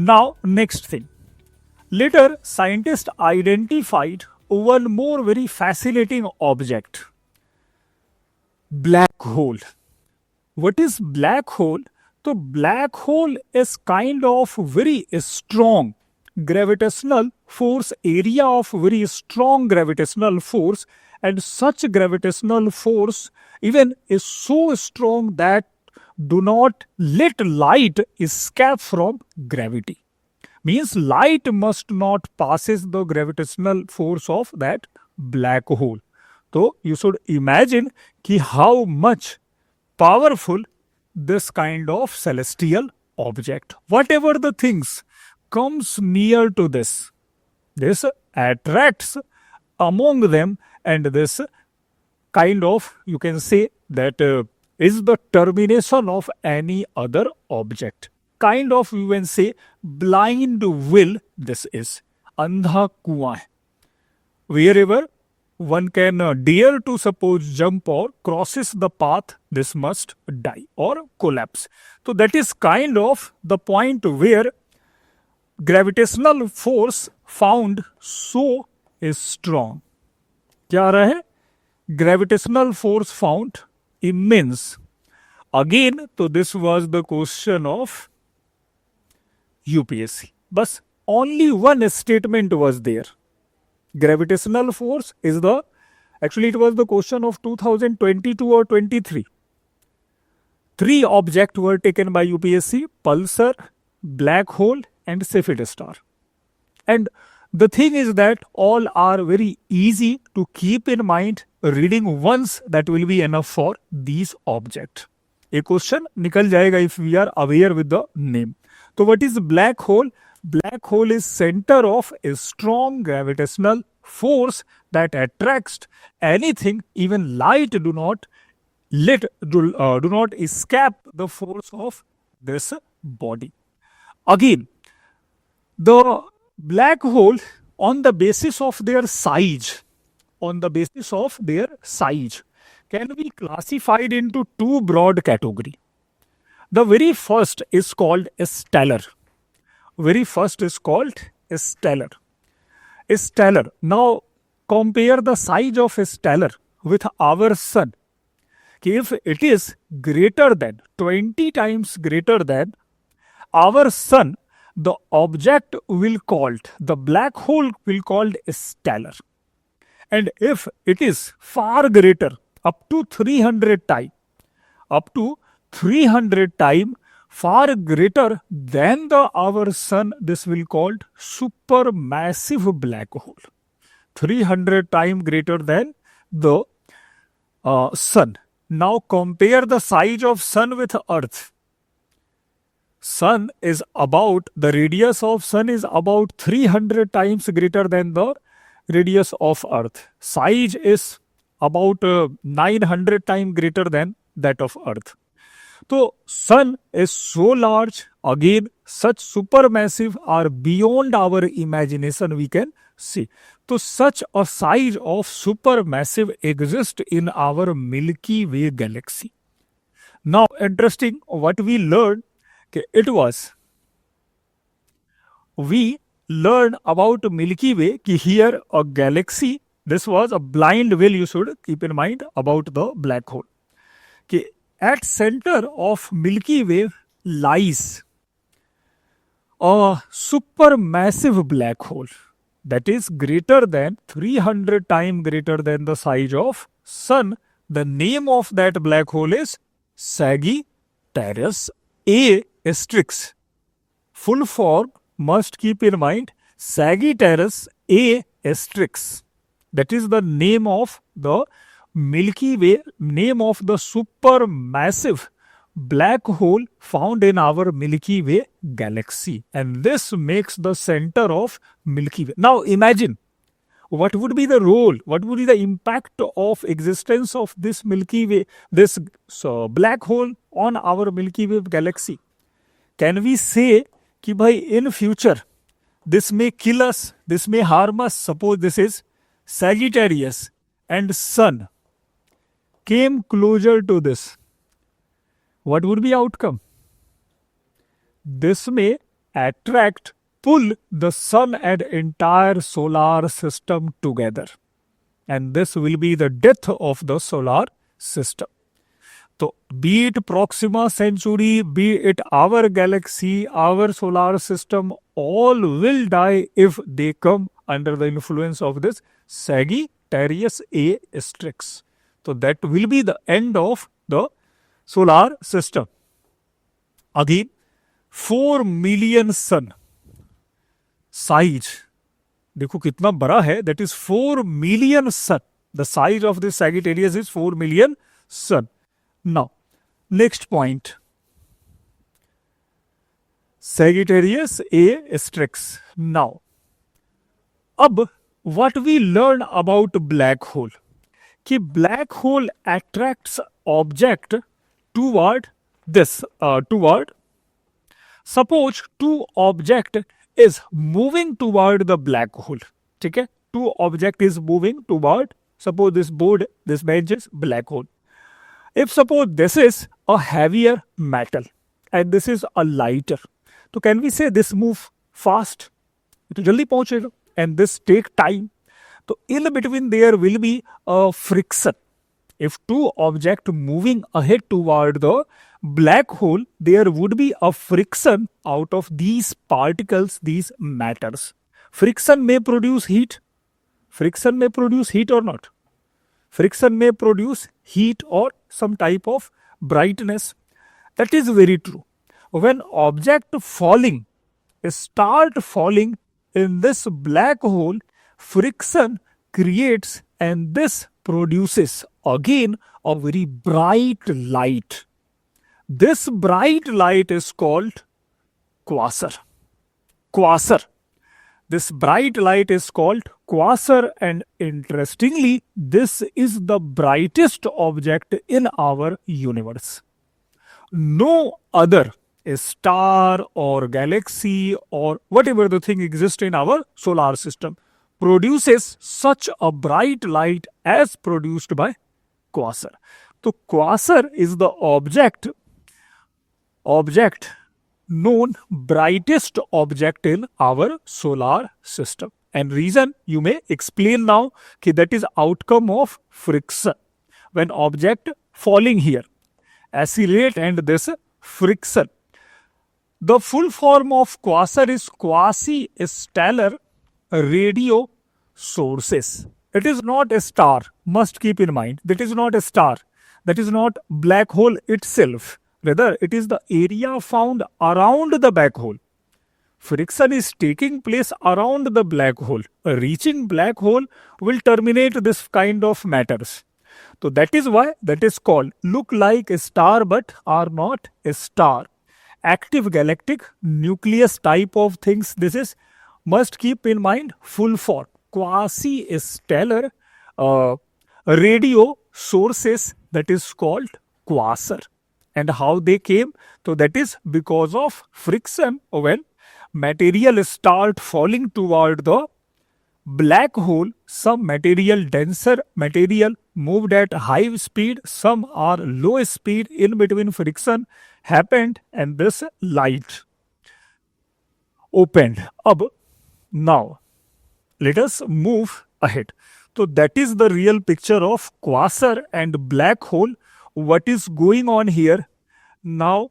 Now, next thing. Later, scientists identified one more very fascinating object, black hole. What is black hole? So black hole is kind of very strong gravitational force, area of very strong gravitational force, and such gravitational force even is so strong that do not let light escape from gravity. Means light must not passes the gravitational force of that black hole. So you should imagine ki how much powerful this kind of celestial object. Whatever the things comes near to this attracts among them, and this kind of, you can say that is the termination of any other object. Kind of, you can say, blind will this is. Andha kuan hai. Wherever one can dare to suppose jump or crosses the path, this must die or collapse. So that is kind of the point where gravitational force found so is strong. क्या आ रहा है? Gravitational force found immense. Again, so this was the question of UPSC. But only one statement was there. Gravitational force is the, actually it was the question of 2022 or 23. 3 objects were taken by UPSC: pulsar, black hole, and Cepheid star. And the thing is that all are very easy to keep in mind. Reading once, that will be enough for these objects. A question nikal jayega if we are aware with the name. So what is black hole? Black hole is center of a strong gravitational force that attracts anything, even light do not escape the force of this body. Again, the black hole, on the basis of their size, can be classified into 2 broad categories. The very first is called a stellar. Stellar. Now compare the size of a stellar with our sun. If it is greater than 20 times greater than our sun, the object will called, the black hole will called a stellar. And if it is far greater, up to 300 times far greater than our sun, this will called supermassive black hole. 300 times greater than the sun. Now compare the size of sun with earth. The radius of sun is about 300 times greater than the radius of earth. Size is about 900 times greater than that of earth. So sun is so large, again such supermassive are beyond our imagination, we can see. So such a size of supermassive exists in our Milky Way galaxy. Now interesting, what we learned, we learned about Milky Way, here a galaxy, this was a blind will, you should keep in mind about the black hole. At center of Milky Way lies a supermassive black hole that is greater than 300 times greater than the size of sun. The name of that black hole is Sagittarius A asterisk. Full form must keep in mind, Sagittarius A asterisk. That is the name of the Milky Way, name of the supermassive black hole found in our Milky Way galaxy. And this makes the center of Milky Way. Now imagine, what would be the role, what would be the impact of existence of this Milky Way, this black hole on our Milky Way galaxy? Can we say कि भाई in future this may kill us, this may harm us? Suppose this is Sagittarius and sun came closer to this. What would be outcome? This may attract, pull the sun and entire solar system together. And this will be the death of the solar system. So, be it Proxima Centauri, be it our galaxy, our solar system, all will die if they come under the influence of this Sagittarius A Strix. So, that will be the end of the solar system. Again, 4 million sun size. देखो कितना बड़ा है, that is 4 million sun. The size of this Sagittarius is 4 million sun. Now, next point. Sagittarius A Strix. Now, अब what we learn about black hole? कि black hole attracts object toward this, suppose two object is moving toward the black hole. ठीक है, two object is moving toward, suppose this board, this bench is black hole. If suppose this is a heavier metal and this is a lighter, तो can we say this move fast? तो जल्दी पहुंचेगा and this take time. तो in between there will be a friction. If two objects moving ahead toward the black hole, there would be a friction out of these particles, these matters. Friction may produce heat. Friction may produce heat or not. Friction may produce heat or some type of brightness. That is very true. When object falling, start falling in this black hole, friction creates and this produces again a very bright light. This bright light is called quasar. Quasar. This bright light is called quasar, and interestingly, this is the brightest object in our universe. No other star or galaxy or whatever the thing exists in our solar system produces such a bright light as produced by quasar. So quasar is the object known brightest object in our solar system. And reason you may explain now that is outcome of friction. When object falling here, accelerate and this friction. The full form of quasar is quasi-stellar radio sources. It is not a star. Must keep in mind. That is not a star. That is not black hole itself. Rather, it is the area found around the black hole. Friction is taking place around the black hole. Reaching black hole will terminate this kind of matters. So that is why that is called look like a star but are not a star. Active galactic nucleus type of things. This is must keep in mind full form. Quasi-stellar radio sources, that is called quasar. And how they came? So that is because of friction. When material start falling toward the black hole, some material, denser material moved at high speed, some are low speed, in between friction happened and this light opened. Now let us move ahead. So that is the real picture of quasar and black hole. What is going on here? Now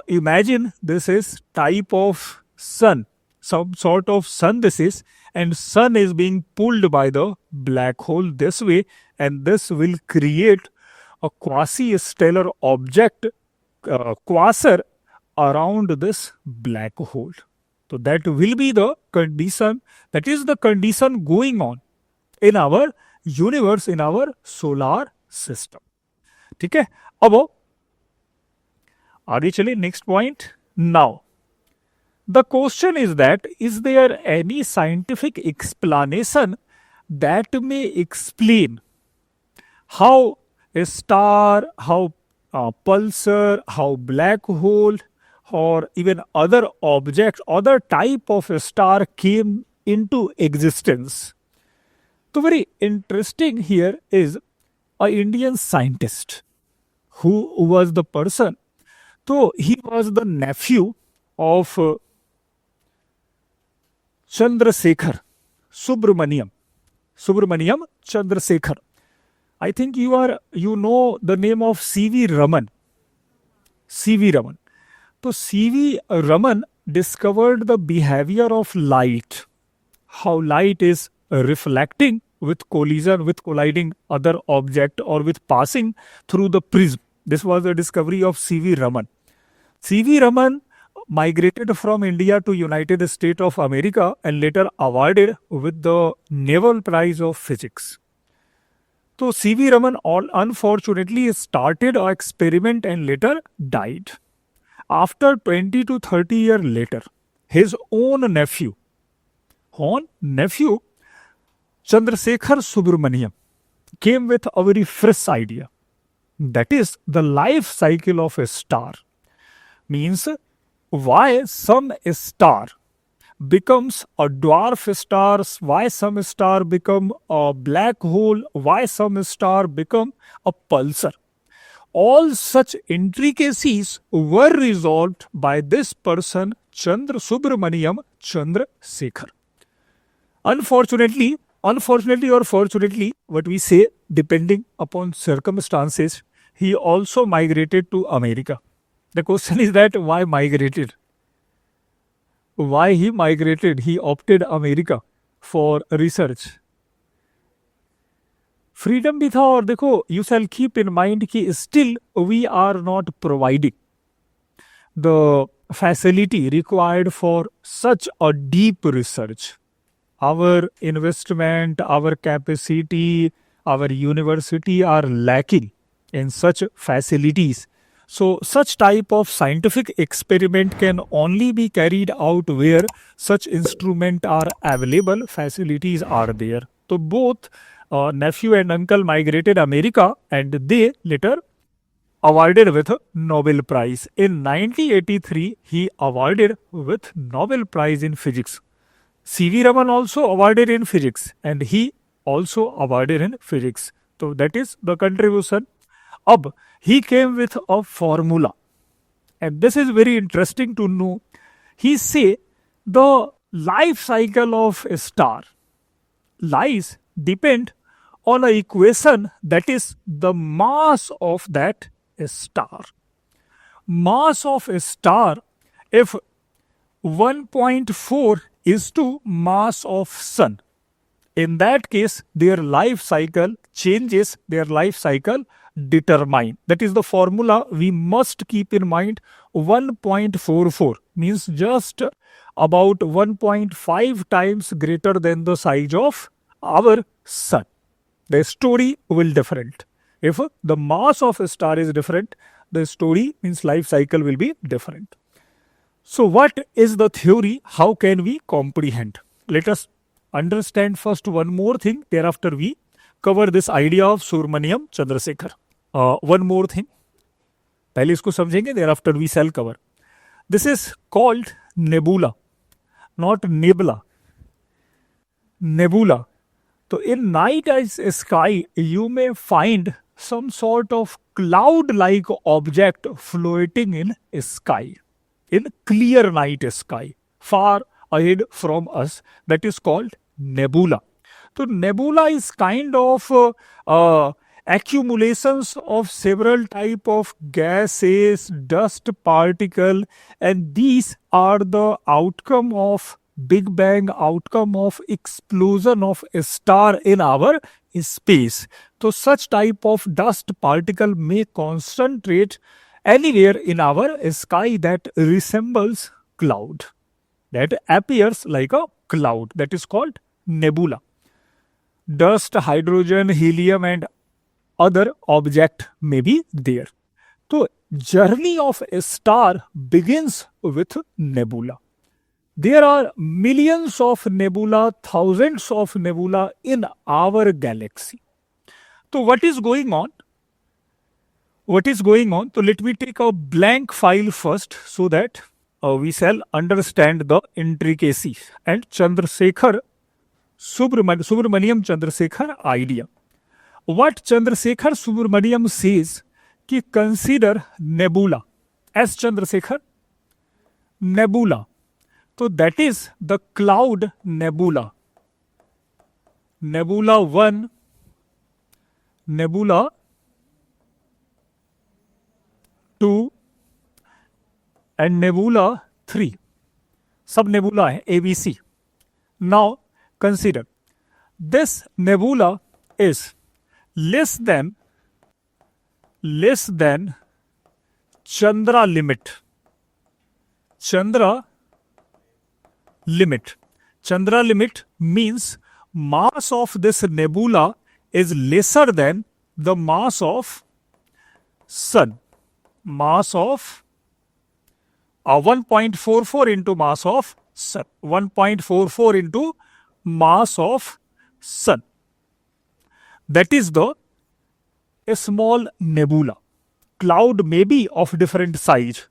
imagine this is type of sun, some sort of sun this is, and sun is being pulled by the black hole this way, and this will create a quasi-stellar object, quasar, around this black hole. So that will be the condition, that is the condition going on in our universe, in our solar system. ठीक है, अब आगे चले next point. Now the question is that is there any scientific explanation that may explain how a star, how pulsar, how black hole, or even other objects, other type of a star came into existence? So very interesting here is an Indian scientist who was the person. So he was the nephew of Chandrasekhar Subramaniam. Subramaniam Chandrasekhar. I think you know the name of C.V. Raman. C.V. Raman. So C.V. Raman discovered the behavior of light, how light is reflecting with collision, with colliding other object or with passing through the prism. This was the discovery of C.V. Raman. C.V. Raman migrated from India to United States of America and later awarded with the Nobel Prize of Physics. So C.V. Raman unfortunately started an experiment and later died. After 20 to 30 years later, his own nephew, Chandrasekhar Subramaniam, came with a very fresh idea. That is the life cycle of a star. Means why some star becomes a dwarf star, why some star become a black hole, why some star become a pulsar. All such intricacies were resolved by this person, Subramaniam Chandrasekhar. Unfortunately or fortunately, what we say, depending upon circumstances, he also migrated to America. The question is that why migrated? Why he migrated? He opted America for research. Freedom भी था और देखो you shall keep in mind कि still we are not providing the facility required for such a deep research. Our investment, our capacity, our university are lacking in such facilities. So such type of scientific experiment can only be carried out where such instruments are available, facilities are there. So both nephew and uncle migrated America and they later awarded with a Nobel Prize. In 1983, he awarded with Nobel Prize in Physics. C.V. Raman also awarded in physics and he also awarded in physics. So that is the contribution. Ab, he came with a formula and this is very interesting to know. He say the life cycle of a star lies depend on an equation that is the mass of that star. Mass of a star, if 1.4 is to mass of sun, in that case their life cycle changes, their life cycle determine. That is the formula we must keep in mind. 1.44 means just about 1.5 times greater than the size of our sun. The story will different. If the mass of a star is different, the story means life cycle will be different. So what is the theory? How can we comprehend? Let us understand first one more thing. Thereafter we cover this idea of Subramaniam Chandrasekhar. One more thing. पहले इसको समझेंगे. Thereafter we shall cover. This is called nebula, not nebula. Nebula. So in night sky, you may find some sort of cloud-like object floating in sky, in clear night sky, far ahead from us. That is called nebula. So nebula is kind of accumulations of several type of gases, dust particle, and these are the outcome of Big Bang, outcome of explosion of a star in our space. So such type of dust particle may concentrate anywhere in our sky that resembles cloud, that appears like a cloud. That is called nebula. Dust, hydrogen, helium and other object may be there. So journey of a star begins with nebula. There are millions of nebula, thousands of nebula in our galaxy. So what is going on? What is going on? So let me take a blank file first so that we shall understand the intricacies and Subramaniam Chandrasekhar idea. What Chandrasekhar Subramaniam says, कि consider nebula as Chandrasekhar nebula. तो that is the cloud nebula. Nebula 1, nebula 2 and nebula 3. सब nebula है ABC. Now consider this nebula is less than Chandra limit. Chandra limit. Chandra limit means mass of this nebula is lesser than the mass of sun. Mass of 1.44 into mass of sun. 1.44 into mass of sun. That is the a small nebula. Cloud may be of different size.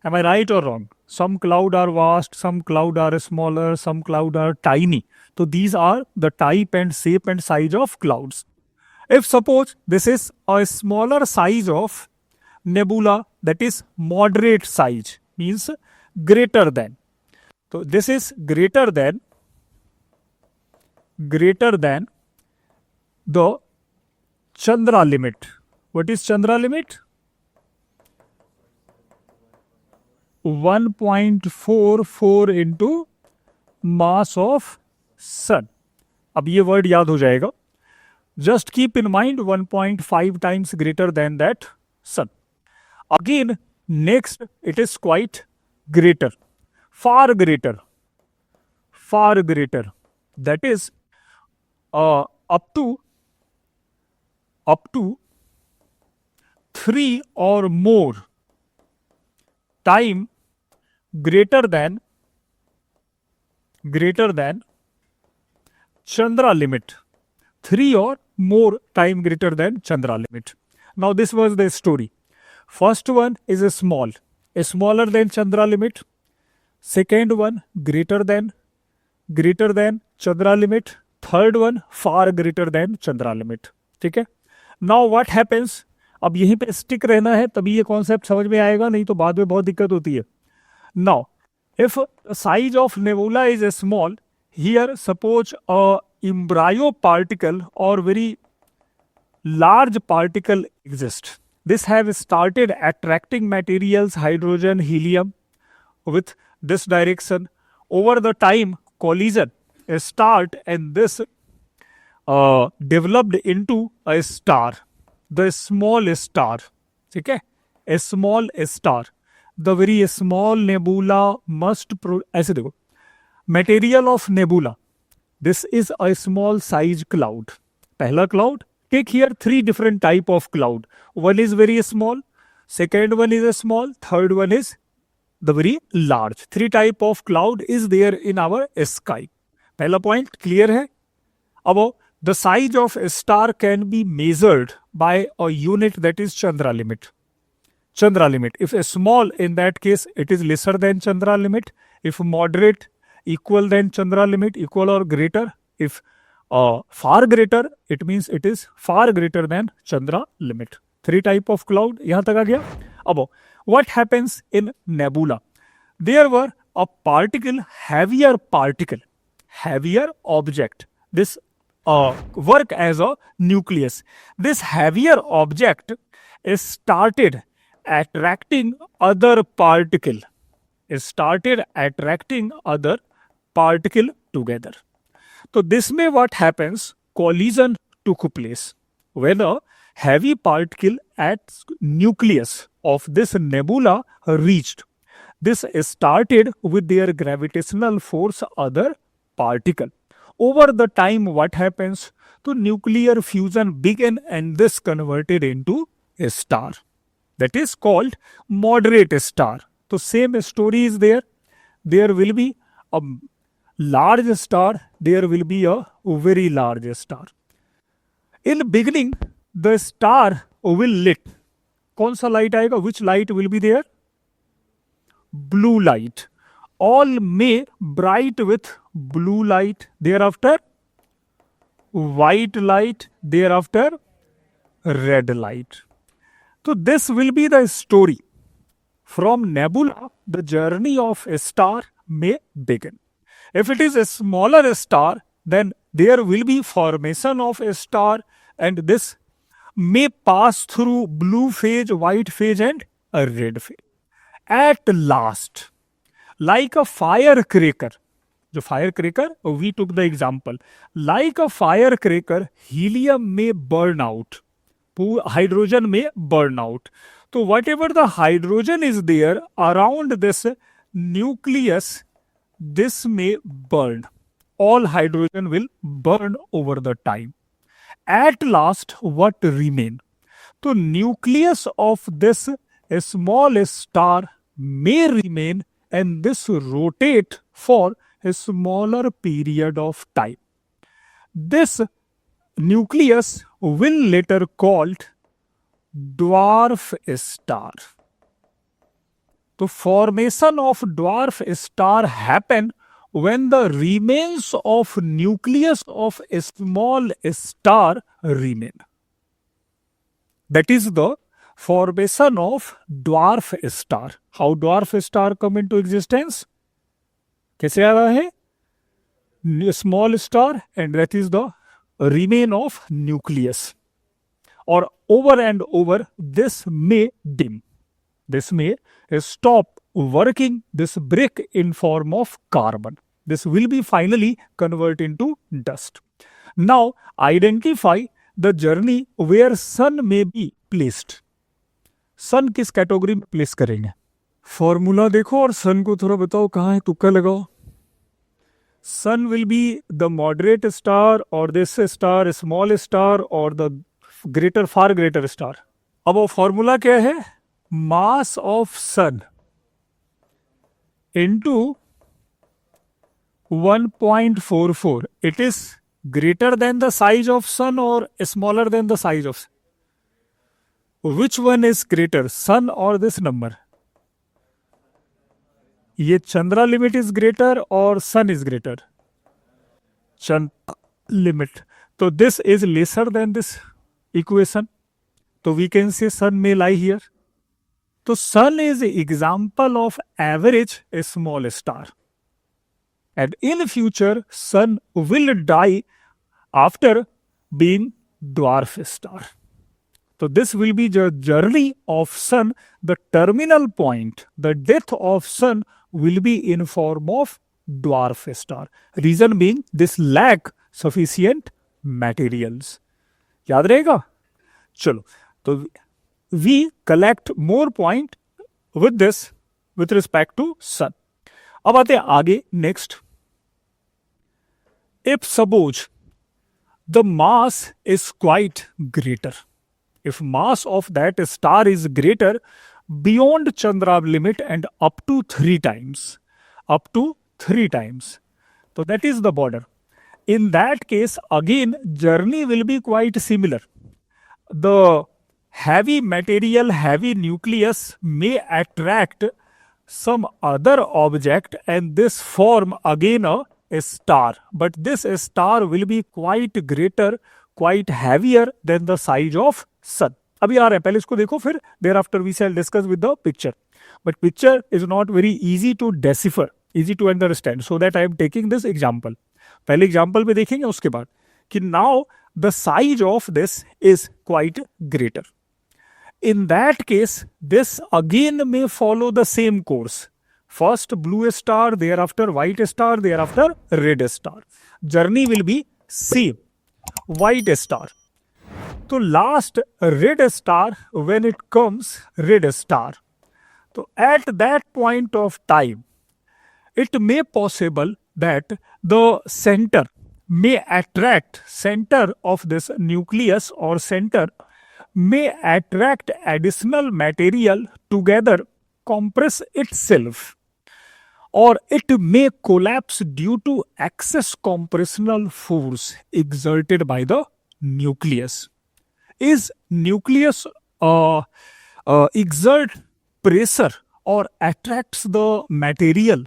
Am I right or wrong? Some cloud are vast, some cloud are smaller, some cloud are tiny. So these are the type and shape and size of clouds. If suppose this is a smaller size of nebula, that is moderate size, means greater than. So this is greater than the Chandra limit. What is Chandra limit? 1.44 into mass of sun. अब ये word याद हो जाएगा. Just keep in mind 1.5 times greater than that sun. Again, next it is quite greater, far greater. That is up to 3 or more time greater than Chandra limit. 3 or more time greater than Chandra limit. Now this was the story. First one is a smaller than Chandra limit. Second one greater than Chandra limit. Third one far greater than Chandra limit. ठीक है. Now what happens? अब यहीं पे stick रहना है तभी ये concept समझ में आएगा, नहीं तो बाद में बहुत दिक्कत होती है. Now, if size of nebula is small, here suppose a embryo particle or very large particle exists. This have started attracting materials, hydrogen, helium with this direction. Over the time, collision start and this developed into a star. The small star, ठीक है, a small star. The very small nebula must ऐसे देखो, material of nebula. This is a small size cloud. पहला cloud. Take here 3 different type of cloud. One is very small, second one is a small, third one is the very large. 3 type of cloud is there in our sky. पहला point clear है. अब the size of a star can be measured by a unit that is Chandra limit. Chandra limit. If a small, in that case, it is lesser than Chandra limit. If moderate, equal than Chandra limit, equal or greater. If far greater, it means it is far greater than Chandra limit. 3 type of cloud. यहाँ तक आ गया. अब what happens in nebula? There were a particle, heavier object. This work as a nucleus. This heavier object is started attracting other particle. Together. So this may what happens, collision took place. When a heavy particle at nucleus of this nebula reached, this started with their gravitational force other particle. Over the time, what happens? So nuclear fusion began and this converted into a star. That is called moderate star. So same story is there. There will be a large star. There will be a very large star. In the beginning, the star will lit. कौन सा light आएगा? Which light will be there? Blue light. All may bright with blue light, thereafter white light, thereafter red light. So this will be the story. From nebula, the journey of a star may begin. If it is a smaller star, then there will be formation of a star, and this may pass through blue phase, white phase, and a red phase. At last, like a firecracker, जो firecracker, we took the example, like a firecracker, helium may burn out, hydrogen may burn out. So whatever the hydrogen is there around this nucleus, this may burn. All hydrogen will burn over the time. At last, what remain? So nucleus of this small star may remain, and this rotate for a smaller period of time. This nucleus will later called dwarf star. The formation of dwarf star happen when the remains of nucleus of a small star remain. That is the formation of dwarf star. How dwarf star come into existence? कैसे आ रहा है? Small star, and that is the remain of nucleus. Or over and over, this may dim. This may stop working, this break in form of carbon. This will be finally converted into dust. Now, identify the journey where sun may be placed. सन किस category में place करेंगे? Formula देखो और सन को थोड़ा बताओ कहाँ है, तुक्का लगाओ. Sun will be the moderate star और दिस स्टार स्मॉल स्टार और the greater far greater star. अब वो फॉर्मूला क्या है? Mass of sun into 1.44. It is greater than the size of sun or smaller than the size of sun? Which one is greater, sun or this number? ये Chandra limit is greater और sun is greater? Chandra limit. तो this is lesser than this equation. तो we can say sun may lie here. तो sun is an example of average a small star, and in future sun will die after being dwarf star. So this will be the journey of sun. The terminal point, the death of sun will be in form of dwarf star. Reason being this lack sufficient materials. याद रहेगा? चलो, तो we collect more point with this with respect to sun. अब आते हैं आगे next. If suppose the mass is quite greater, if mass of that star is greater beyond Chandra limit and up to 3 times, so that is the border. In that case, again journey will be quite similar. The heavy material, heavy nucleus may attract some other object and this form again a star. But this star will be quite greater, quite heavier than the size of sun. अभी आ रहा है, पहले इसको देखो, फिर thereafter we shall discuss with the picture. But picture is not very easy to decipher, easy to understand. So that I am taking this example. पहले example पे देखेंगे, उसके बाद कि now the size of this is quite greater. In that case, this again may follow the same course. First blue star, thereafter white star, thereafter red star. Journey will be same. White star. So last red star, when it comes red star. So at that point of time, it may possible that the center may attract, center of this nucleus or center may attract additional material together, compress itself, or it may collapse due to excess compressional force exerted by the nucleus. Is nucleus exert pressure or attracts the material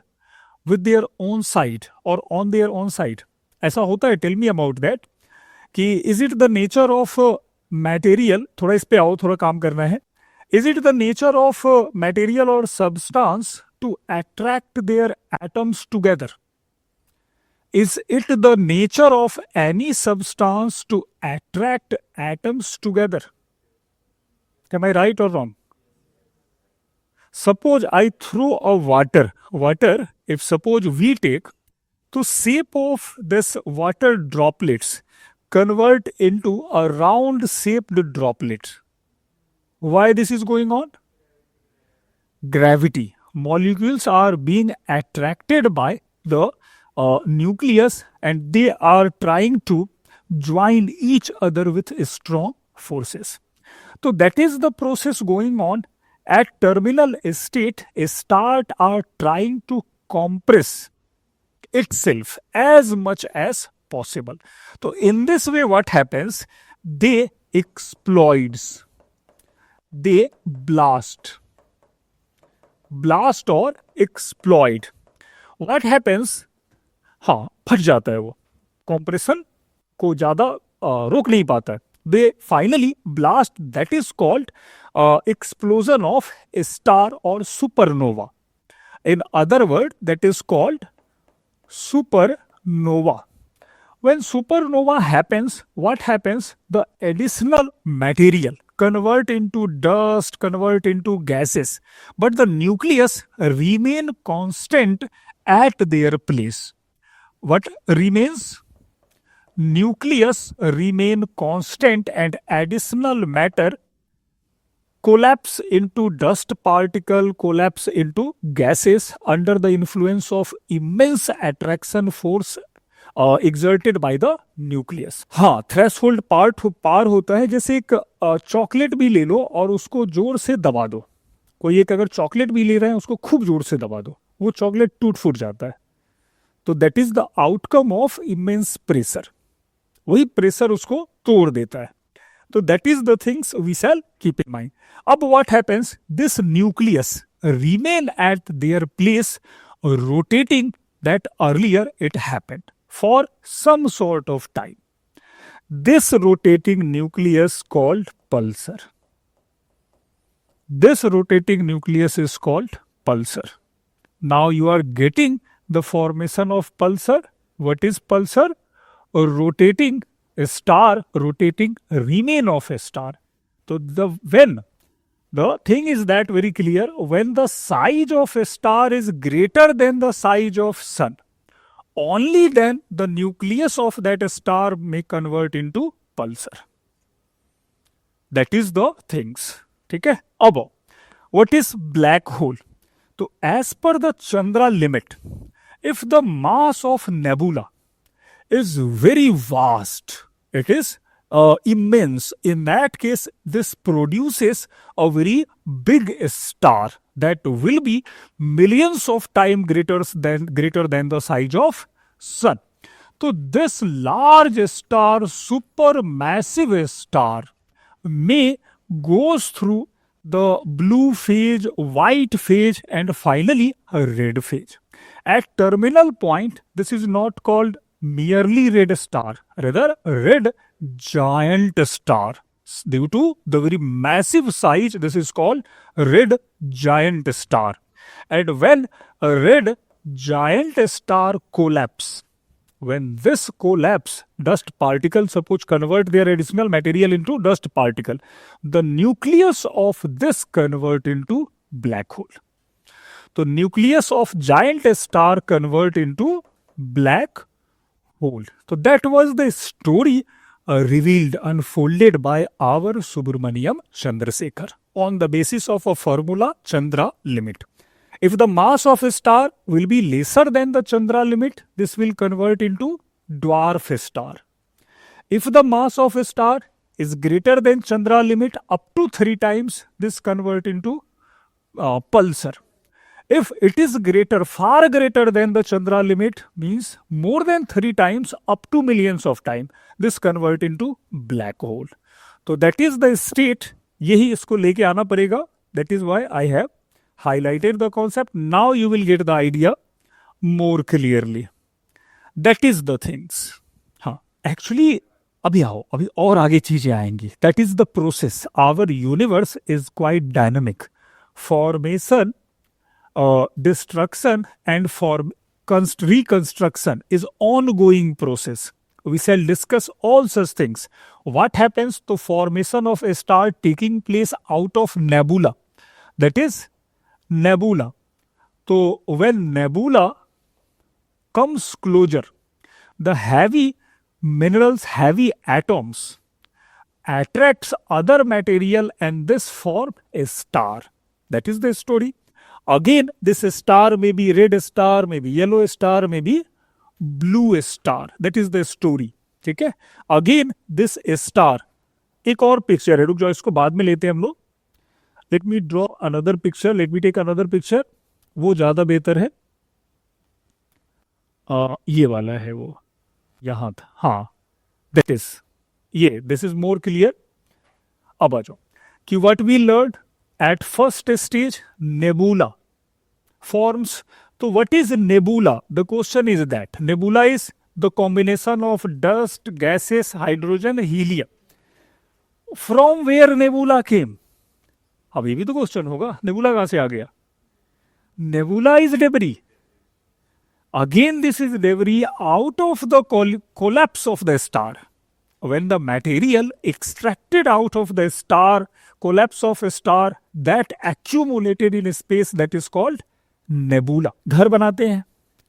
with their own side or on their own side? ऐसा होता है? Tell me about that. कि is it the nature of material, थोड़ा इस पे आओ, थोड़ा काम करना है. Is it the nature of material or substance to attract their atoms together? Is it the nature of any substance to attract atoms together? Am I right or wrong? Suppose I throw a water, if suppose we take, the shape of this water droplets convert into a round shaped droplet. Why this is going on? Gravity. Molecules are being attracted by the nucleus and they are trying to join each other with strong forces. So that is the process going on. At terminal state, a star are trying to compress itself as much as possible. So in this way what happens? They explodes. They blast or exploit. What happens? हाँ, फट जाता है वो, compression को ज़्यादा रोक नहीं पाता है. They finally blast. That is called explosion of a star or supernova. In other word, that is called supernova. When supernova happens, what happens? The additional material convert into dust, convert into gases, but the nucleus remain constant at their place. What remains? Nucleus remain constant and additional matter collapse into dust particle, collapse into gases under the influence of immense attraction force exerted by the nucleus. हाँ, threshold पार होता है. जैसे एक chocolate भी ले लो और उसको जोर से दबा दो. कोई एक अगर चॉकलेट भी ले रहे हैं उसको खूब जोर से दबा दो, वो चॉकलेट टूट फूट जाता है. तो that is the outcome of immense pressure. वही प्रेशर उसको तोड़ देता है. तो that is the things we shall keep in mind. अब what happens? This nucleus remain at their place rotating that earlier it happened for some sort of time. This rotating nucleus called pulsar. This rotating nucleus is called pulsar. Now you are getting the formation of pulsar. What is pulsar? A rotating star, rotating remain of a star. So when the thing is that very clear, when the size of a star is greater than the size of sun, only then the nucleus of that star may convert into pulsar. That is the things. ठीक है. अब what is black hole? तो as per the Chandra limit, if the mass of nebula is very vast, it is immense. In that case, this produces a very big star that will be millions of times greater than the size of sun. So this large star, supermassive star, may goes through the blue phase, white phase, and finally a red phase. At terminal point, this is not called merely red star, rather red giant star. Due to the very massive size, this is called red giant star. And when a red giant star collapse, when this collapse, dust particles suppose convert their additional material into dust particle, the nucleus of this convert into black hole. So nucleus of giant star convert into black hole. So that was the story revealed, unfolded by our Subramaniam Chandrasekhar on the basis of a formula Chandra limit. If the mass of a star will be lesser than the Chandra limit, this will convert into dwarf star. If the mass of a star is greater than Chandra limit up to 3 times, this convert into pulsar. If it is greater, far greater than the Chandra limit, means more than 3 times up to millions of time, this convert into black hole. So that is the state. यही इसको लेके आना पड़ेगा. That is why I have highlighted the concept. Now you will get the idea more clearly. That is the things. हाँ, actually अभी आओ, अभी और आगे चीजें आएंगी. That is the process. Our universe is quite dynamic. Formation destruction and reconstruction is ongoing process. We shall discuss all such things. What happens to formation of a star taking place out of nebula? That is nebula. So when nebula comes closer, the heavy minerals, heavy atoms attracts other material and this form a star. That is the story. Again, this star may be red star, may be yellow star, may be blue star. That is the story. ठीक है. Again, this star. एक और picture है, रुक जाओ, इसको बाद में लेते हैं हम लोग. Let me draw another picture. Let me take another picture. वो ज्यादा बेहतर है. ये वाला है वो, यहाँ था. हाँ, that is ये. This is more clear. अब आ जाओ कि what we learned at first stage, nebula forms. So what is nebula? The question is that nebula is the combination of dust, gases, hydrogen, helium. From where nebula came? अभी भी तो question होगा, nebula कहां से आ गया? Nebula is debris. Again, this is debris out of the collapse of the star. When the material extracted out of the star, collapse of a star, that accumulated in space, that is called nebula. घर बनाते हैं,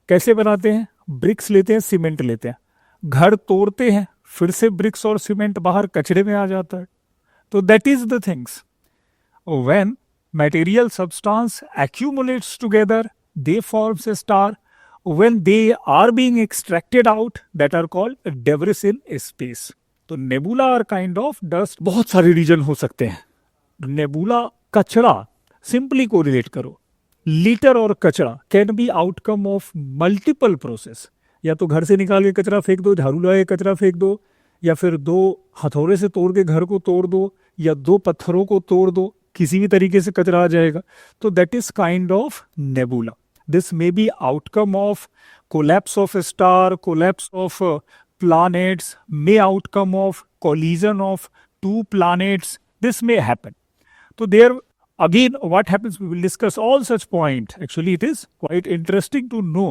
कैसे बनाते हैं? BRICS लेते हैं, cement लेते हैं, घर तोड़ते हैं, फिर से ब्रिक्स और सीमेंट बाहर कचरे में आ जाता है. तो that is the things. When material substance accumulates together, they forms a star. When they are being extracted out, that are called debris in space. तो nebula are kind of dust. बहुत सारे reason हो सकते हैं. nebula कचरा simply को relate करो. Litre और कचरा can be outcome of multiple process. या तो घर से निकाल के कचरा फेंक दो, झाड़ू लगा के कचरा फेंक दो, या फिर दो हथौड़े से तोड़ के घर को तोड़ दो, या दो पत्थरों को तोड़ दो, किसी भी तरीके से कचरा आ जाएगा. तो that is kind of nebula. This may be outcome of collapse of star, collapse of planets, may outcome of collision of two planets. This may happen. So there again, what happens, we will discuss all such points. Actually, it is quite interesting to know.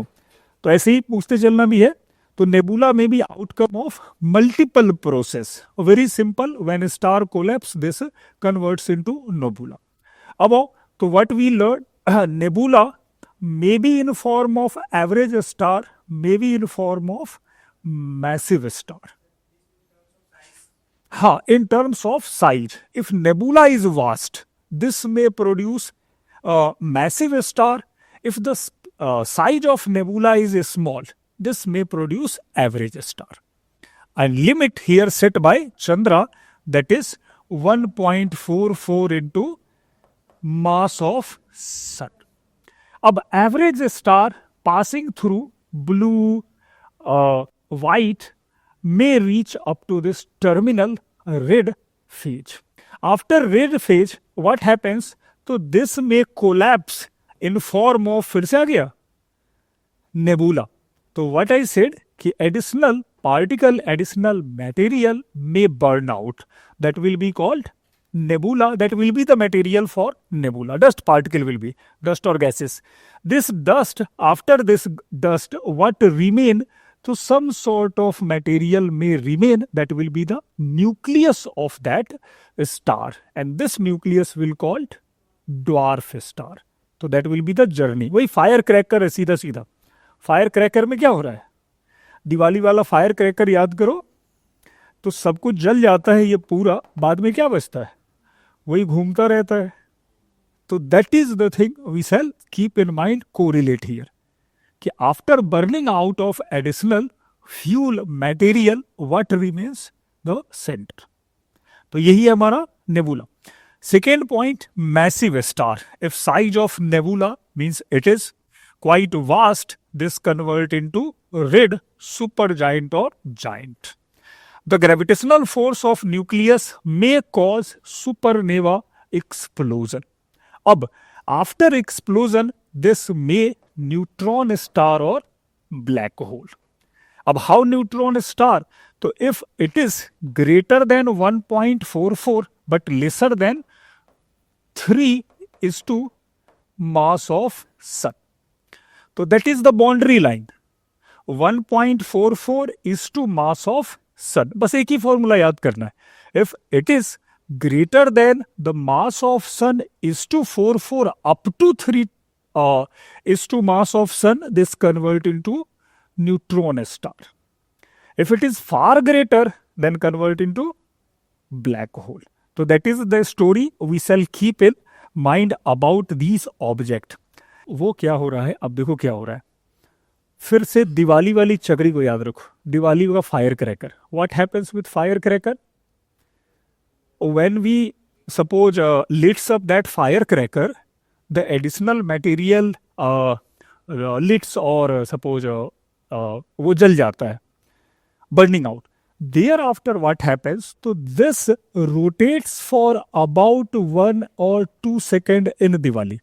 तो ऐसे ही पूछते चलना भी है. तो nebula may be outcome of multiple process. Very simple. When a star collapse, this converts into nebula. अब तो what we learned, nebula may be in form of average star, may be in form of massive star. हाँ, in terms of size, if nebula is vast, this may produce massive star. If the size of nebula is small, this may produce average star. And limit here set by Chandra, that is 1.44 into mass of sun. अब average star passing through blue, white may reach up to this terminal red phase. After red phase, what happens? So this may collapse in form of, फिर से आ गया, nebula. तो what I said कि additional particle, additional material may burn out. That will be called nebula. That will be the material for nebula. Dust particle will be dust or gases. This dust, after this dust, what remain? So some sort of material may remain, that will be the nucleus of that star, and this nucleus will called dwarf star. So that will be the journey. वही fire cracker है, सीधा सीधा. Fire cracker में क्या हो रहा है? दिवाली वाला फायर क्रैकर याद करो, तो सब कुछ जल जाता है ये पूरा, बाद में क्या बचता है? वही घूमता रहता है. तो that is the thing we shall keep in mind, correlate here, कि after burning out of additional fuel material what remains? The centre. तो यही है हमारा nebula. Second point, massive star. If size of nebula means it is quite vast, this convert into red super giant और giant. The gravitational force of nucleus may cause supernova explosion. अब after explosion this may neutron star और black hole. अब how neutron star? तो if it is greater than 1.44 but lesser than 3:10 mass of sun. So that is the boundary line. 1.44 is to mass of sun. बस एक ही formula याद करना है. If it is greater than the mass of sun is to 44 up to 3 is to mass of sun, this convert into neutron star. If it is far greater, then convert into black hole. So that is the story we shall keep in mind about these object. वो क्या हो रहा है, अब देखो क्या हो रहा है. फिर से दिवाली वाली चक्री को याद रखो. दिवाली का fire cracker. What happens with firecracker? When we suppose lights up that firecracker, the additional material lights or suppose वो जल जाता है, burning out. Thereafter what happens? So this rotates for about 1 or 2 seconds in Diwali.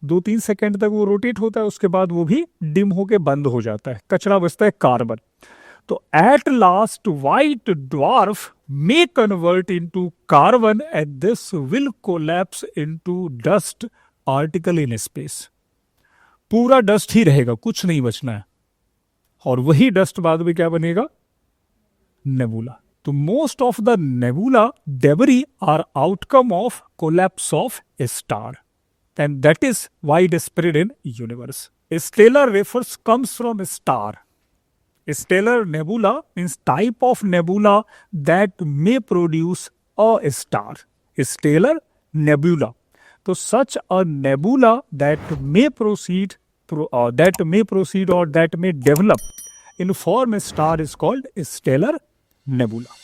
2-3 second तक वो rotate होता है, उसके बाद वो भी डिम होके बंद हो जाता है, कचरा बचता है कार्बन. तो at last white dwarf may convert into carbon and this will collapse into dust article in space. पूरा डस्ट ही रहेगा, कुछ नहीं बचना है, और वही डस्ट बाद में क्या बनेगा? नेबुला. तो most of the nebula debris are outcome of collapse of a star, and that is widespread in universe. A stellar refers comes from a star. A stellar nebula means type of nebula that may produce a star. A stellar nebula. So such a nebula that may proceed or that may develop in form a star is called a stellar nebula.